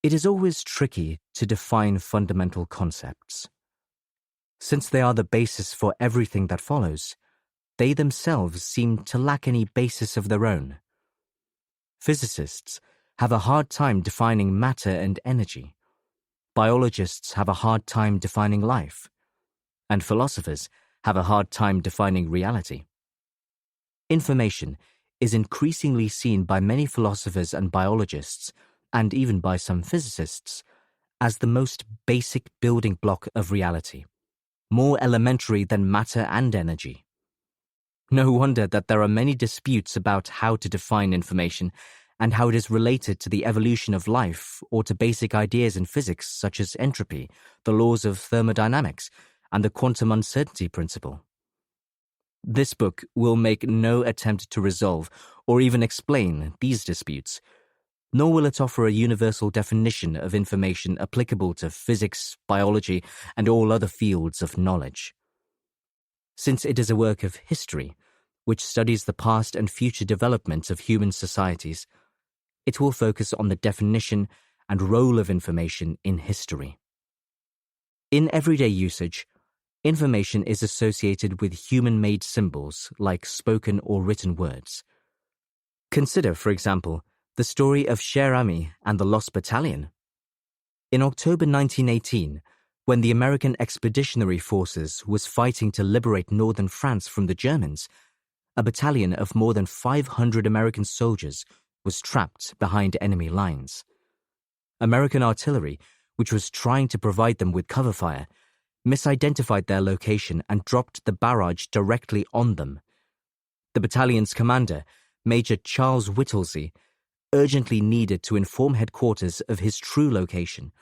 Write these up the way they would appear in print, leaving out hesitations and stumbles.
It is always tricky to define fundamental concepts. Since they are the basis for everything that follows, they themselves seem to lack any basis of their own. Physicists have a hard time defining matter and energy. Biologists have a hard time defining life. And philosophers have a hard time defining reality. Information is increasingly seen by many philosophers and biologists, and even by some physicists, as the most basic building block of reality, more elementary than matter and energy. No wonder that there are many disputes about how to define information and how it is related to the evolution of life or to basic ideas in physics such as entropy, the laws of thermodynamics, and the quantum uncertainty principle. This book will make no attempt to resolve or even explain these disputes, nor will it offer a universal definition of information applicable to physics, biology, and all other fields of knowledge. Since it is a work of history, which studies the past and future development of human societies, it will focus on the definition and role of information in history. In everyday usage, information is associated with human-made symbols like spoken or written words. Consider, for example, the story of Cher Ami and the Lost Battalion. In October 1918, when the American Expeditionary Forces was fighting to liberate northern France from the Germans, a battalion of more than 500 American soldiers was trapped behind enemy lines. American artillery, which was trying to provide them with cover fire, misidentified their location and dropped the barrage directly on them. The battalion's commander, Major Charles Whittlesey, urgently needed to inform headquarters of his true location,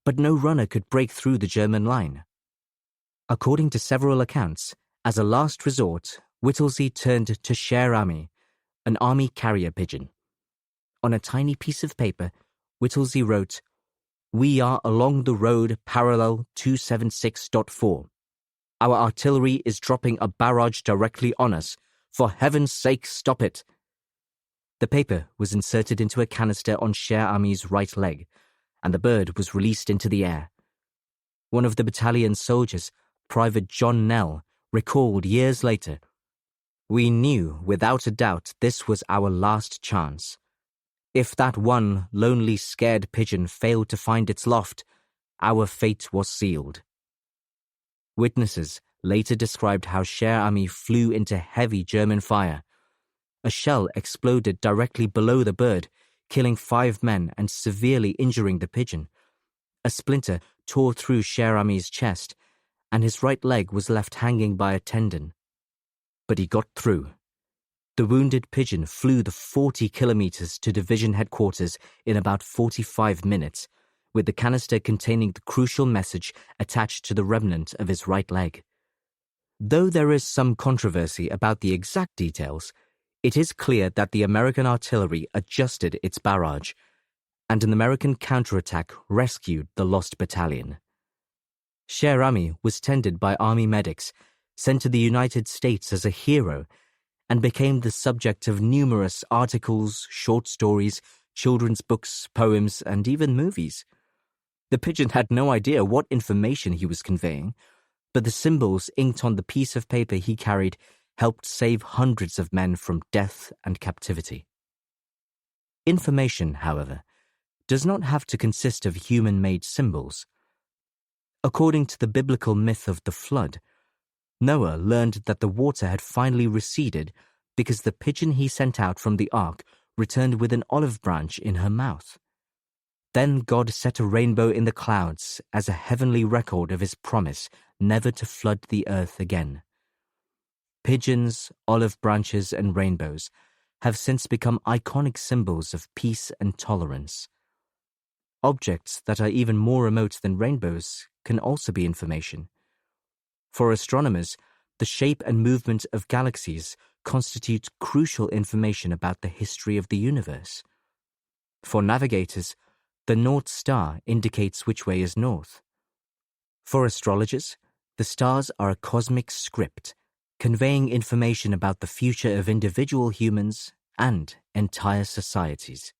but no runner could break through the German line. According to several accounts, as a last resort, Whittlesey turned to Cher Ami, an army carrier pigeon. On a tiny piece of paper, Whittlesey wrote, "We are along the road parallel 276.4. Our artillery is dropping a barrage directly on us. For heaven's sake, stop it." The paper was inserted into a canister on Cher Ami's right leg, and the bird was released into the air. One of the battalion's soldiers, Private John Nell, recalled years later, "We knew without a doubt this was our last chance. If that one lonely, scared pigeon failed to find its loft, our fate was sealed." Witnesses later described how Cher Ami flew into heavy German fire. A shell exploded directly below the bird, killing 5 men and severely injuring the pigeon. A splinter tore through Cher Ami's chest, and his right leg was left hanging by a tendon. But he got through. The wounded pigeon flew the 40 kilometers to division headquarters in about 45 minutes, with the canister containing the crucial message attached to the remnant of his right leg. Though there is some controversy about the exact details, it is clear that the American artillery adjusted its barrage, and an American counterattack rescued the lost battalion. Cher Ami was tended by army medics, sent to the United States as a hero, and became the subject of numerous articles, short stories, children's books, poems, and even movies. The pigeon had no idea what information he was conveying, but the symbols inked on the piece of paper he carried helped save hundreds of men from death and captivity. Information, however, does not have to consist of human-made symbols. According to the biblical myth of the flood, Noah learned that the water had finally receded because the pigeon he sent out from the ark returned with an olive branch in her mouth. Then God set a rainbow in the clouds as a heavenly record of his promise never to flood the earth again. Pigeons, olive branches, and rainbows have since become iconic symbols of peace and tolerance. Objects that are even more remote than rainbows can also be information. For astronomers, the shape and movement of galaxies constitute crucial information about the history of the universe. For navigators, the North Star indicates which way is north. For astrologers, the stars are a cosmic script, conveying information about the future of individual humans and entire societies.